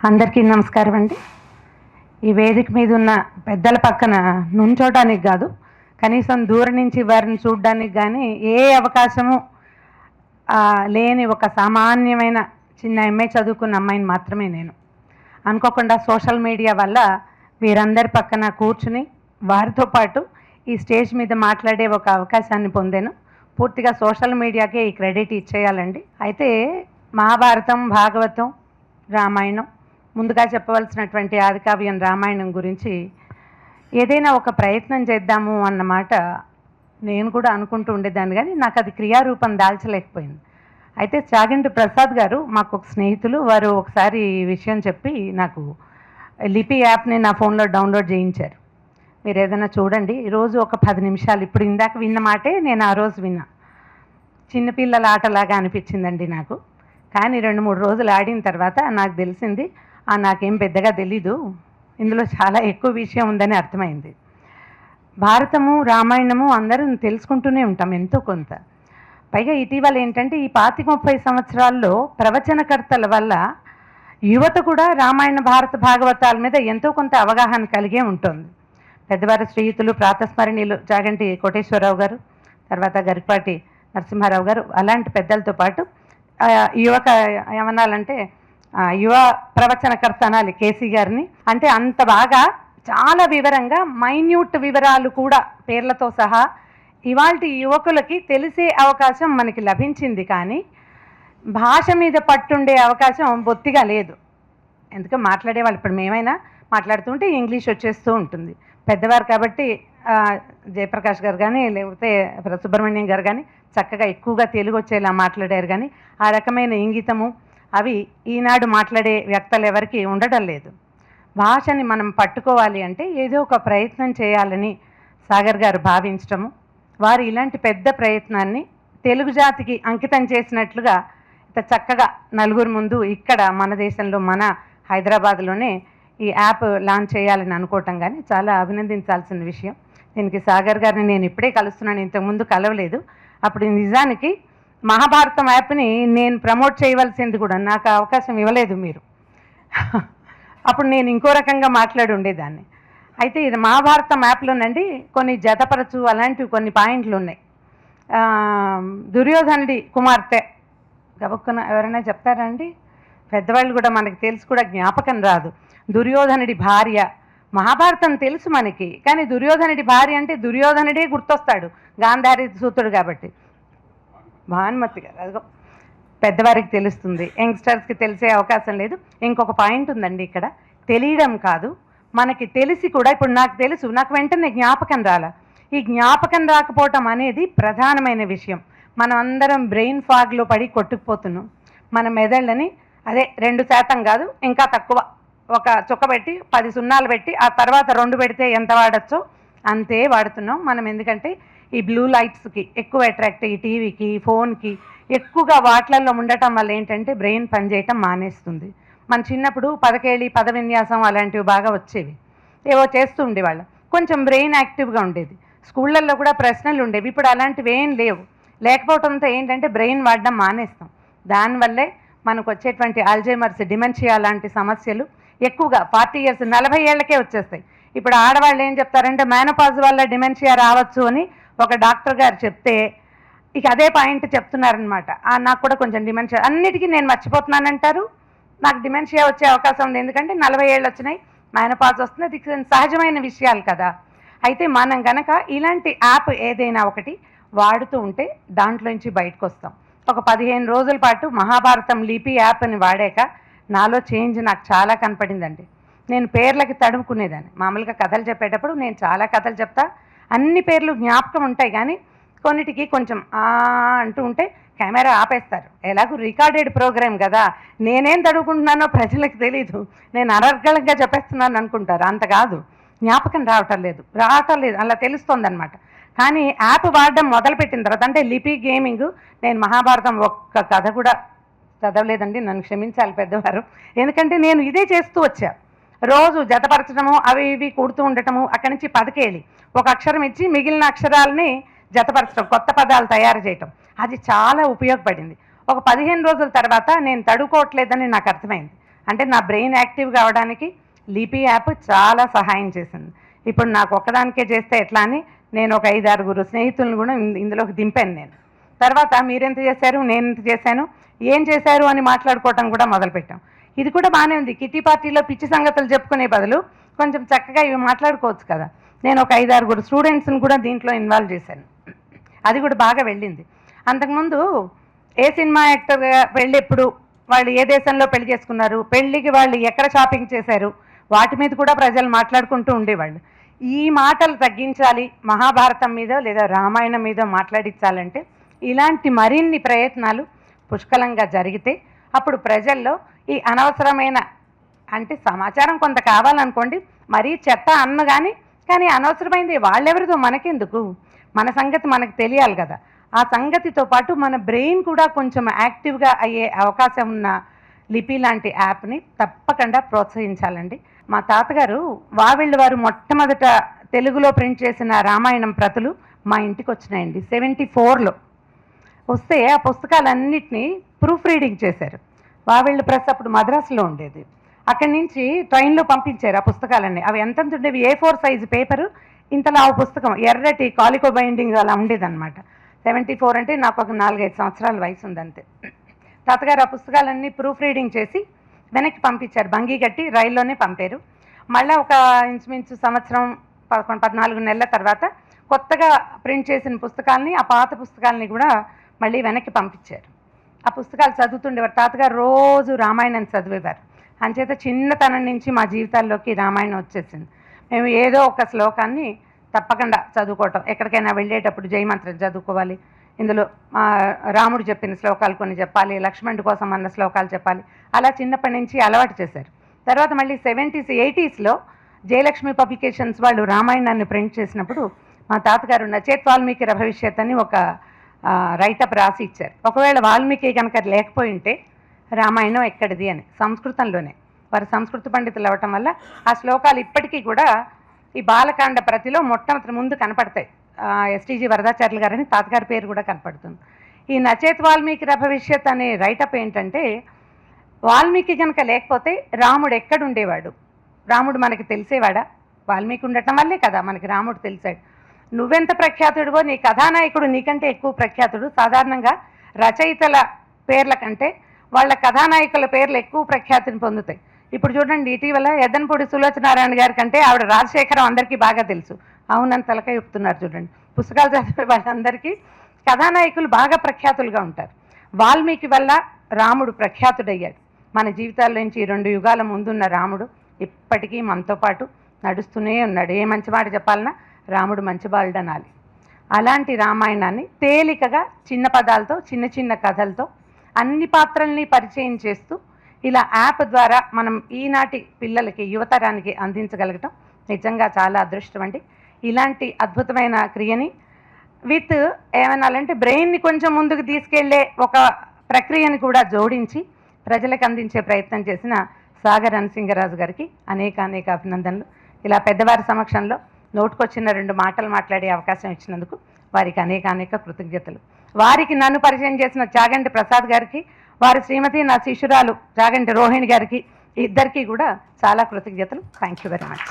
అందరికీ నమస్కారం అండి. ఈ వేదిక మీద ఉన్న పెద్దల పక్కన నుంచోడానికి కాదు, కనీసం దూరం నుంచి వారిని చూడడానికి కానీ ఏ అవకాశము లేని ఒక సామాన్యమైన చిన్న ఎంఏ చదువుకున్న అమ్మాయిని మాత్రమే నేను. అనుకోకుండా సోషల్ మీడియా వల్ల వీరందరి పక్కన కూర్చుని వారితో పాటు ఈ స్టేజ్ మీద మాట్లాడే ఒక అవకాశాన్ని పొందాను. పూర్తిగా సోషల్ మీడియాకే ఈ క్రెడిట్ ఇచ్చేయాలండి. అయితే మహాభారతం, భాగవతం, రామాయణం, ముందుగా చెప్పవలసినటువంటి ఆదికావ్యం రామాయణం గురించి ఏదైనా ఒక ప్రయత్నం చేద్దాము అన్నమాట నేను కూడా అనుకుంటూ ఉండేదాన్ని, కానీ నాకు అది క్రియారూపం దాల్చలేకపోయింది. అయితే చాగంటి ప్రసాద్ గారు మాకు ఒక స్నేహితులు, వారు ఒకసారి ఈ విషయం చెప్పి నాకు లిపి యాప్ని నా ఫోన్లో డౌన్లోడ్ చేయించారు. మీరు ఏదైనా చూడండి, ఈరోజు ఒక 10 నిమిషాలు, ఇప్పుడు ఇందాక విన్న మాటే నేను ఆ రోజు విన్నా. చిన్నపిల్లల ఆటలాగా అనిపించిందండి నాకు. కానీ 2-3 రోజులు ఆడిన తర్వాత నాకు తెలిసింది, నాకేం పెద్దగా తెలీదు, ఇందులో చాలా ఎక్కువ విషయం ఉందని అర్థమైంది. భారతము, రామాయణము అందరం తెలుసుకుంటూనే ఉంటాం ఎంతో కొంత. పైగా ఇటీవల ఏంటంటే ఈ 25-30 సంవత్సరాల్లో ప్రవచనకర్తల వల్ల యువత కూడా రామాయణ, భారత, భాగవతాల మీద ఎంతో కొంత అవగాహన కలిగే ఉంటుంది. పెద్దవారి శ్రీయుతులు, ప్రాతస్మరణీయులు చాగంటి కోటేశ్వరరావు గారు, తర్వాత గరికపాటి నరసింహారావు గారు, అలాంటి పెద్దలతో పాటు ఏమనాలంటే యువ ప్రవచనకర్త అనాలి కేసీ గారిని. అంటే అంత బాగా చాలా వివరంగా మైన్యూట్ వివరాలు కూడా పేర్లతో సహా ఇవాల్టి యువకులకి తెలిసే అవకాశం మనకి లభించింది. కానీ భాష మీద పట్టుండే అవకాశం బొత్తిగా లేదు. ఎందుకంటే మాట్లాడేవాళ్ళు ఇప్పుడు మేమైనా మాట్లాడుతుంటే ఇంగ్లీష్ వచ్చేస్తూ ఉంటుంది. పెద్దవారు కాబట్టి జయప్రకాష్ గారు కానీ లేకపోతే సుబ్రహ్మణ్యం గారు కానీ చక్కగా ఎక్కువగా తెలుగు వచ్చేలా మాట్లాడారు. కానీ ఆ రకమైన ఇంగితము అవి ఈనాడు మాట్లాడే వ్యక్తులు ఎవరికి ఉండటం లేదు. భాషని మనం పట్టుకోవాలి అంటే ఏదో ఒక ప్రయత్నం చేయాలని సాగర్ గారు భావించటము, వారు ఇలాంటి పెద్ద ప్రయత్నాన్ని తెలుగు జాతికి అంకితం చేసినట్లుగా ఇంత చక్కగా నలుగురు ముందు ఇక్కడ మన దేశంలో, మన హైదరాబాద్లోనే ఈ యాప్ లాంచ్ చేయాలని అనుకోవటం కానీ చాలా అభినందించాల్సిన విషయం. దీనికి సాగర్ గారిని నేను ఇప్పుడే కలుస్తున్నాను, ఇంతకుముందు కలవలేదు. అప్పుడు నిజానికి మహాభారతం యాప్ని నేను ప్రమోట్ చేయవలసింది కూడా నాకు అవకాశం ఇవ్వలేదు మీరు. అప్పుడు నేను ఇంకో రకంగా మాట్లాడి ఉండేదాన్ని. అయితే ఇది మహాభారతం యాప్లోనండి కొన్ని జతపరచు అలాంటివి కొన్ని పాయింట్లు ఉన్నాయి. దుర్యోధనుడి కుమార్తె గబుక్కున ఎవరైనా చెప్తారా అండి? పెద్దవాళ్ళు కూడా మనకి తెలుసు కూడా జ్ఞాపకం రాదు. దుర్యోధనుడి భార్య, మహాభారతం తెలుసు మనకి, కానీ దుర్యోధనుడి భార్య అంటే దుర్యోధనుడే గుర్తొస్తాడు, గాంధారి సూతుడు కాబట్టి. భానుమతి గారు, అదిగో పెద్దవారికి తెలుస్తుంది, యంగ్స్టర్స్కి తెలిసే అవకాశం లేదు. ఇంకొక పాయింట్ ఉందండి ఇక్కడ, తెలియడం కాదు మనకి తెలిసి కూడా. ఇప్పుడు నాకు తెలుసు, నాకు వెంటనే జ్ఞాపకం రాల. ఈ జ్ఞాపకం రాకపోవటం అనేది ప్రధానమైన విషయం. మనం అందరం బ్రెయిన్ ఫాగ్లో పడి కొట్టుకుపోతున్నాం. మన మెదళ్ళని అదే 2% కాదు ఇంకా తక్కువ, ఒక చుక్క పెట్టి 10 సున్నాలు పెట్టి ఆ తర్వాత 2 పెడితే ఎంత వాడచ్చో అంతే వాడుతున్నాం మనం. ఎందుకంటే ఈ బ్లూ లైట్స్కి ఎక్కువ అట్రాక్ట్, ఈ టీవీకి, ఫోన్కి ఎక్కువగా వాటిలలో ఉండటం వల్ల ఏంటంటే బ్రెయిన్ పనిచేయటం మానేస్తుంది. మన చిన్నప్పుడు పదకేళి, పద విన్యాసం అలాంటివి బాగా వచ్చేవి, ఏవో చేస్తూ ఉండేవాళ్ళం, కొంచెం బ్రెయిన్ యాక్టివ్గా ఉండేది. స్కూళ్ళల్లో కూడా ప్రశ్నలు ఉండేవి. ఇప్పుడు అలాంటివి ఏం లేవు. లేకపోవడంతో ఏంటంటే బ్రెయిన్ వాడడం మానేస్తాం. దానివల్లే మనకు వచ్చేటువంటి ఆల్జైమర్స్, డిమెన్షియా లాంటి సమస్యలు ఎక్కువగా 40 years 40 ఏళ్లకే వచ్చేస్తాయి. ఇప్పుడు ఆడవాళ్ళు ఏం చెప్తారంటే మేనోపాజ్ వల్ల డిమెన్షియా రావచ్చు అని ఒక డాక్టర్ గారు చెప్తే ఇక అదే పాయింట్ చెప్తున్నారనమాట. నాకు కూడా కొంచెం డిమెన్షియా, అన్నిటికీ నేను మర్చిపోతున్నానంటారు, నాకు డిమెన్షియా వచ్చే అవకాశం ఉంది. ఎందుకంటే 40 ఏళ్ళు వచ్చినాయి, మేనోపాజ్ వస్తుంది, అది సహజమైన విషయాలు కదా. అయితే మనం గనక ఇలాంటి యాప్ ఏదైనా ఒకటి వాడుతూ ఉంటే దాంట్లోంచి బయటకు వస్తాం. ఒక 15 రోజుల పాటు మహాభారతం లిపి యాప్ని వాడాక నాలో చేంజ్ నాకు చాలా కనపడిందండి. నేను పేర్లకి తడుముకునేదాన్ని. మామూలుగా కథలు చెప్పేటప్పుడు నేను చాలా కథలు చెప్తా, అన్ని పేర్లు జ్ఞాపకం ఉంటాయి, కానీ కొన్నిటికి కొంచెం అంటూ ఉంటే కెమెరా ఆపేస్తారు. ఎలాగో రికార్డెడ్ ప్రోగ్రామ్ కదా, నేనేం తడుముకుంటున్నానో ప్రజలకు తెలీదు, నేను అనర్గళంగా చెప్పేస్తున్నాను అనుకుంటారు. అంత కాదు, జ్ఞాపకం రావటం లేదు అలా తెలుస్తుంది అనమాట. కానీ యాప్ వాడడం మొదలుపెట్టిన తర్వాత, అంటే లిపి గేమింగ్, నేను మహాభారతం ఒక్క కథ కూడా చదవలేదండి, నన్ను క్షమించాలి పెద్దవారు. ఎందుకంటే నేను ఇదే చేస్తూ వచ్చా, రోజు జతపరచడము, అవి ఇవి కూడుతూ ఉండటము, అక్కడి నుంచి పదకేళి ఒక అక్షరం ఇచ్చి మిగిలిన అక్షరాలని జతపరచడం, కొత్త పదాలు తయారు చేయటం, అది చాలా ఉపయోగపడింది. ఒక 15 రోజుల తర్వాత నేను తడుకోవట్లేదని నాకు అర్థమైంది. అంటే నా బ్రెయిన్ యాక్టివ్ కావడానికి లిపి యాప్ చాలా సహాయం చేసింది. ఇప్పుడు నాకు ఒక్కదానికే చేస్తే ఎట్లా అని నేను ఒక 5-6 స్నేహితులను కూడా ఇందులోకి దింపాను నేను. తర్వాత మీరెంత చేశారు, నేను ఎంత చేశాను, ఏం చేశారు అని మాట్లాడుకోవటం కూడా మొదలుపెట్టాం. ఇది కూడా బాగానే ఉంది. కిట్టి పార్టీలో పిచ్చి సంగతులు చెప్పుకునే బదులు కొంచెం చక్కగా ఇవి మాట్లాడుకోవచ్చు కదా. నేను ఒక 5-6 స్టూడెంట్స్ని కూడా దీంట్లో ఇన్వాల్వ్ చేశాను. అది కూడా బాగా వెళ్ళింది. అంతకుముందు ఏ సినిమా యాక్టర్గా పెళ్ళి ఎప్పుడు, వాళ్ళు ఏ దేశంలో పెళ్లి చేసుకున్నారు, పెళ్ళికి వాళ్ళు ఎక్కడ షాపింగ్ చేశారు, వాటి మీద కూడా ప్రజలు మాట్లాడుకుంటూ ఉండేవాళ్ళు. ఈ మాటలు తగ్గించాలి, మహాభారతం మీద లేదా రామాయణం మీద మాట్లాడించాలంటే ఇలాంటి మరిన్ని ప్రయత్నాలు పుష్కలంగా జరిగితే అప్పుడు ప్రజల్లో ఈ అనవసరమైన అంటే సమాచారం కొంత కావాలనుకోండి, మరీ చెత్త అన్న కానీ అనవసరమైంది వాళ్ళెవరిదో మనకెందుకు, మన సంగతి మనకు తెలియాలి కదా. ఆ సంగతితో పాటు మన బ్రెయిన్ కూడా కొంచెం యాక్టివ్గా అయ్యే అవకాశం ఉన్న లిపి లాంటి యాప్ని తప్పకుండా ప్రోత్సహించాలండి. మా తాతగారు వావిళ్ళు వారు మొట్టమొదట తెలుగులో ప్రింట్ చేసిన రామాయణం ప్రతులు మా ఇంటికి వచ్చినాయండి 74లో. వస్తే ఆ పుస్తకాలన్నింటినీ ప్రూఫ్ రీడింగ్ చేశారు. వావిళ్ళు ప్రెస్ అప్పుడు మద్రాసులో ఉండేది. అక్కడి నుంచి ట్రైన్లో పంపించారు ఆ పుస్తకాలన్నీ. అవి ఎంత ఉండేవి, A4 సైజు పేపరు, ఇంతలా ఆ పుస్తకం ఎర్రటి కాలికో బైండింగ్ అలా ఉండేదన్నమాట. 74 అంటే నాకు ఒక 4-5 సంవత్సరాల వయసు ఉందంతే. తాతగారు ఆ పుస్తకాలన్నీ ప్రూఫ్ రీడింగ్ చేసి వెనక్కి పంపించారు, బంగీ కట్టి రైల్లోనే పంపారు. మళ్ళీ ఒక ఇంచుమించు సంవత్సరం 14 నెలల తర్వాత కొత్తగా ప్రింట్ చేసిన పుస్తకాలని, ఆ పాత పుస్తకాలని కూడా మళ్ళీ వెనక్కి పంపించారు. ఆ పుస్తకాలు చదువుతుండేవారు. తాతగారు రోజు రామాయణం చదివేవారు. అంచేత చిన్నతనం నుంచి మా జీవితాల్లోకి రామాయణం వచ్చేసింది. మేము ఏదో ఒక శ్లోకాన్ని తప్పకుండా చదువుకోవటం, ఎక్కడికైనా వెళ్ళేటప్పుడు జయమంత్రం చదువుకోవాలి, ఇందులో రాముడు చెప్పిన శ్లోకాలు కొన్ని చెప్పాలి, లక్ష్మణుడి కోసం అన్న శ్లోకాలు చెప్పాలి, అలా చిన్నప్పటి నుంచి అలవాటు చేశారు. తర్వాత మళ్ళీ 70s 80sలో జయలక్ష్మి పబ్లికేషన్స్ వాళ్ళు రామాయణాన్ని ప్రింట్ చేసినప్పుడు మా తాతగారు నచేత్ వాల్మీకి భవిష్యత్ అని ఒక రైటప్ రాసి ఇచ్చారు. ఒకవేళ వాల్మీకి కనుక లేకపోయి ఉంటే రామాయణం ఎక్కడిది అని, సంస్కృతంలోనే. వారు సంస్కృత పండితులు అవ్వటం వల్ల ఆ శ్లోకాలు ఇప్పటికీ కూడా ఈ బాలకాండ ప్రతిలో మొట్టమొదటి ముందు కనపడతాయి. STG వరదాచార్యులు గారని తాతగారి పేరు కూడా కనపడుతుంది. ఈ నచేత్ వాల్మీకి భవిష్యత్ అనే రైటప్ ఏంటంటే, వాల్మీకి కనుక లేకపోతే రాముడు ఎక్కడుండేవాడు, రాముడు మనకి తెలిసేవాడా, వాల్మీకి ఉండటం వల్లే కదా మనకి రాముడు తెలిసాడు. నువ్వెంత ప్రఖ్యాతుడివో నీ కథానాయకుడు నీకంటే ఎక్కువ ప్రఖ్యాతుడు. సాధారణంగా రచయితల పేర్ల కంటే వాళ్ళ కథానాయకుల పేర్లు ఎక్కువ ప్రఖ్యాతిని పొందుతాయి. ఇప్పుడు చూడండి, ఇటీవల ఎద్దనపూడి సులోచనారాయణ గారి కంటే ఆవిడ రాజశేఖరం అందరికీ బాగా తెలుసు. అవునని తలకాయ చెప్తున్నారు చూడండి. పుస్తకాలు చదివే వాళ్ళందరికీ కథానాయకులు బాగా ప్రఖ్యాతులుగా ఉంటారు. వాల్మీకి వల్ల రాముడు ప్రఖ్యాతుడయ్యాడు. మన జీవితాల్లో నుంచి 2 యుగాల ముందున్న రాముడు ఇప్పటికీ మనతో పాటు నడుస్తూనే ఉన్నాడు. ఏ మంచి మాట చెప్పాలన్నా రాముడు మంచి బాలుడు అనాలి. అలాంటి రామాయణాన్ని తేలికగా చిన్న పదాలతో, చిన్న చిన్న కథలతో అన్ని పాత్రల్ని పరిచయం చేస్తూ ఇలా యాప్ ద్వారా మనం ఈనాటి పిల్లలకి, యువతరానికి అందించగలగటం నిజంగా చాలా అదృష్టం అండి. ఇలాంటి అద్భుతమైన క్రియని విత్ ఏమనాలంటే బ్రెయిన్ని కొంచెం ముందుకు తీసుకెళ్లే ఒక ప్రక్రియని కూడా జోడించి ప్రజలకు అందించే ప్రయత్నం చేసిన సాగర్ అనసింగరాజు గారికి అనేక అభినందనలు. ఇలా పెద్దవారి సమక్షంలో నోటుకొచ్చిన 2 మాటలు మాట్లాడే అవకాశం ఇచ్చినందుకు వారికి అనేక కృతజ్ఞతలు. వారికి నన్ను పరిచయం చేసిన చాగంటి ప్రసాద్ గారికి, వారి శ్రీమతి నా శిష్యురాలు చాగంటి రోహిణి గారికి, ఇద్దరికీ కూడా చాలా కృతజ్ఞతలు. Thank you very much.